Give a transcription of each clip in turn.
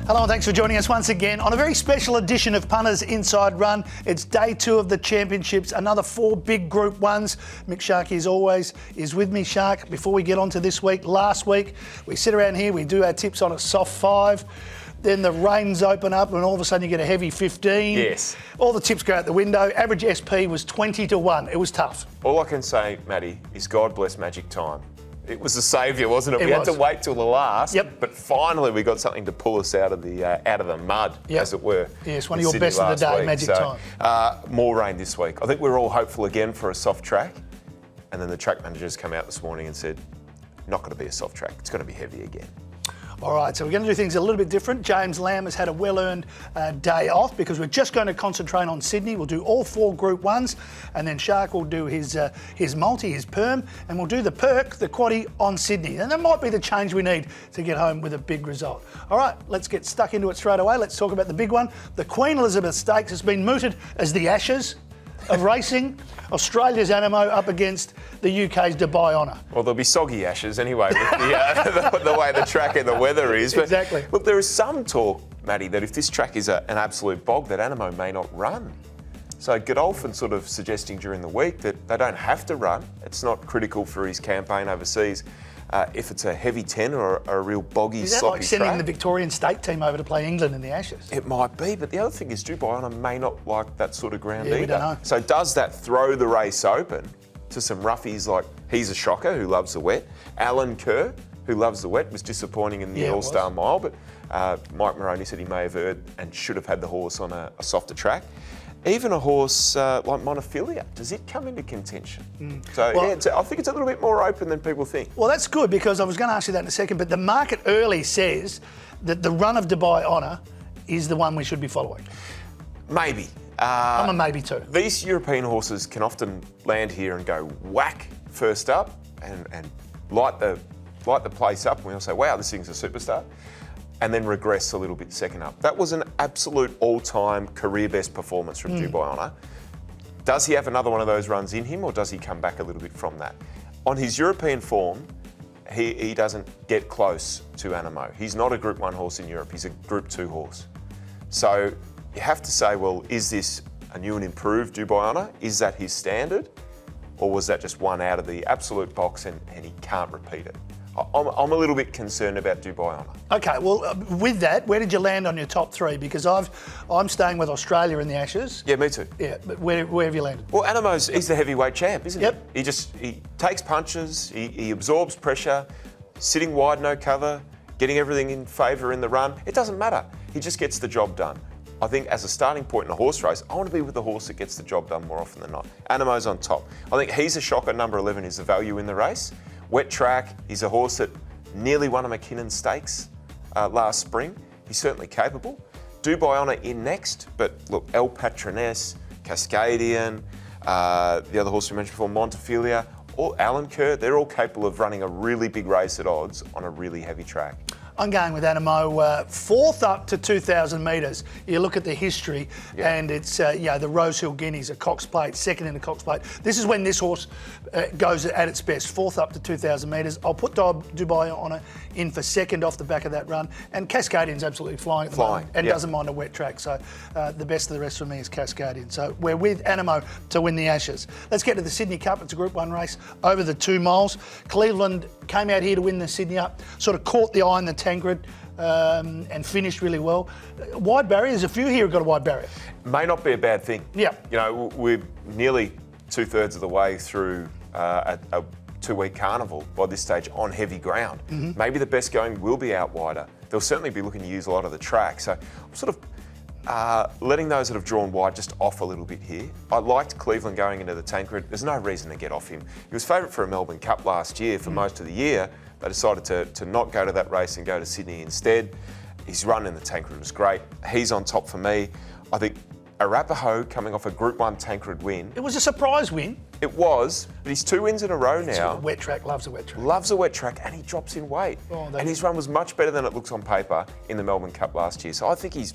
Hello and thanks for joining us once again on a very special edition of Punters Inside Run. It's day 2 of the championships, another 4 big Group 1s. Mick Sharkie, as always, is with me. Shark, before we get on to this week, last week, we sit around here, we do our tips on a soft 5. Then the reins open up and all of a sudden you get a heavy 15. Yes. All the tips go out the window. Average SP was 20-1. It was tough. All I can say, Matty, is God bless magic time. It was a saviour, wasn't it? It we was. had to wait till the last. Yep. But finally, we got something to pull us out of the mud, as it were. Yes, one of in your Sydney best of the last day, week. magic time. More rain this week. I think we're all hopeful again for a soft track. And then the track managers come out this morning and said, not going to be a soft track. It's going to be heavy again. All right, so we're going to do things a little bit different. James Lamb has had a well-earned day off because we're just going to concentrate on Sydney. We'll do all 4 Group 1s, and then Shark will do his multi, his perm, and we'll do the perk, the quaddie on Sydney. And that might be the change we need to get home with a big result. All right, let's get stuck into it straight away. Let's talk about the big one. The Queen Elizabeth Stakes has been mooted as the Ashes of racing. Australia's Animo up against the UK's Dubai Honour. Well, there'll be soggy ashes anyway with the way the track and the weather is. But Exactly. Look, there is some talk, Matty, that if this track is an absolute bog, that Animo may not run. So Godolphin sort of suggesting during the week that they don't have to run. It's not critical for his campaign overseas. If it's a heavy 10 or a real boggy, Is that sloppy like sending track, the Victorian state team over to play England in the Ashes? it might be. But the other thing is Dubai Honour may not like that sort of ground Yeah, either. we don't know. So does that throw the race open to some roughies like He's a Shocker, who loves the wet, Alan Kerr, who loves the wet, was disappointing in the Yeah, it All-Star Mile, but Mike Moroney said he may have erred and should have had the horse on a softer track. Even a horse like Montefilia, does it come into contention? So Well- I think it's a little bit more open than people think. Well, that's good because I was going to ask you that in a second, but the market early says that the run of Dubai Honour is the one we should be following. Maybe. I'm a maybe too. These European horses can often land here and go whack first up and light the place up, and we all say, wow, this thing's a superstar, and then regress a little bit second up. That was an absolute all-time career best performance from Dubai Honour. Does he have another one of those runs in him, or does he come back a little bit from that? On his European form, he doesn't get close to Animo. He's not a Group 1 horse in Europe, he's a Group 2 horse. So you have to say, well, is this a new and improved Dubai Honour? Is that his standard? Or was that just one out of the absolute box and he can't repeat it? I'm a little bit concerned about Dubai Honour. Okay, well, with that, where did you land on your top 3? Because I'm staying with Australia in the Ashes. Yeah, me too. Yeah, but where have you landed? Well, he's the heavyweight champ, isn't Yep. he? He takes punches, he absorbs pressure, sitting wide, no cover, getting everything in favour in the run. It doesn't matter. He just gets the job done. I think as a starting point in a horse race, I want to be with the horse that gets the job done more often than not. Animo's on top. I think He's a Shocker, number 11, is the value in the race. Wet track, he's a horse that nearly won a McKinnon Stakes last spring. He's certainly capable. Dubai Honour in next, but look, El Patroness, Cascadian, the other horse we mentioned before, Montefilia, or Alan Kerr, they're all capable of running a really big race at odds on a really heavy track. I'm going with Animo, 4th up to 2,000 metres. You look at the history, and it's the Rose Hill Guineas, a Cox Plate, 2nd in the Cox Plate. This is when this horse goes at its best, 4th up to 2,000 metres. I'll put Dubai Honour in for 2nd off the back of that run, and Cascadian's absolutely flying at the moment and doesn't mind a wet track. So the best of the rest for me is Cascadian. So we're with Animo to win the Ashes. Let's get to the Sydney Cup. It's a Group 1 race over the 2 miles. Cleveland came out here to win the Sydney Up, sort of caught the eye in the Tancred and finished really well. Wide barrier, there's a few here who've got a wide barrier. May not be a bad thing. Yeah. You know, we're nearly 2/3 of the way through a 2-week carnival by this stage on heavy ground. Maybe the best going will be out wider. They'll certainly be looking to use a lot of the track. So I'm sort of letting those that have drawn wide just off a little bit here. I liked Cleveland going into the Tancred. There's no reason to get off him. He was favourite for a Melbourne Cup last year for most of the year. They decided to not go to that race and go to Sydney instead. His run in the Tancred was great. He's on top for me. I think Arapaho coming off a Group 1 Tancred win. It was a surprise win. It was, but he's 2 wins in a row now. Wet track, loves a wet track. Loves a wet track, and he drops in weight. And his run was much better than it looks on paper in the Melbourne Cup last year. So I think he's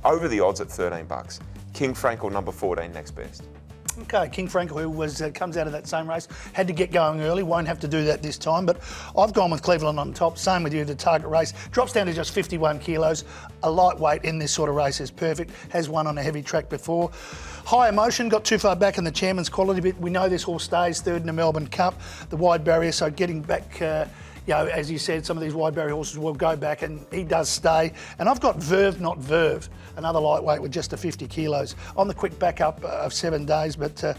over the odds at $13. King Frankel, number 14, next best. Okay, King Frankel, who comes out of that same race, had to get going early, won't have to do that this time, but I've gone with Cleveland on top. Same with you, the target race. Drops down to just 51 kilos. A lightweight in this sort of race is perfect. Has won on a heavy track before. High Emotion, got too far back in the Chairman's Quality bit. We know this horse stays third in the Melbourne Cup, the wide barrier, so getting back, as you said, some of these wide barrier horses will go back, and he does stay. And I've got Verve, not Verve, another lightweight with just a 50 kilos on the quick backup of 7 days, but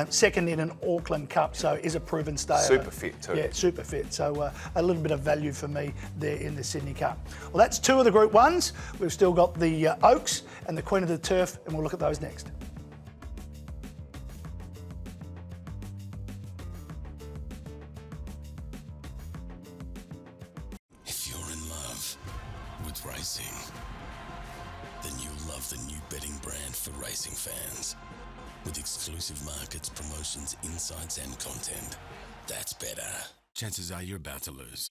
second in an Auckland Cup, so is a proven stayer. Super fit too. Yeah, super fit. So a little bit of value for me there in the Sydney Cup. Well, that's 2 of the Group 1s. We've still got the Oaks and the Queen of the Turf, and we'll look at those next. With racing, then you'll love the new betting brand for racing fans. With exclusive markets, promotions, insights and content. That's better. Chances are you're about to lose.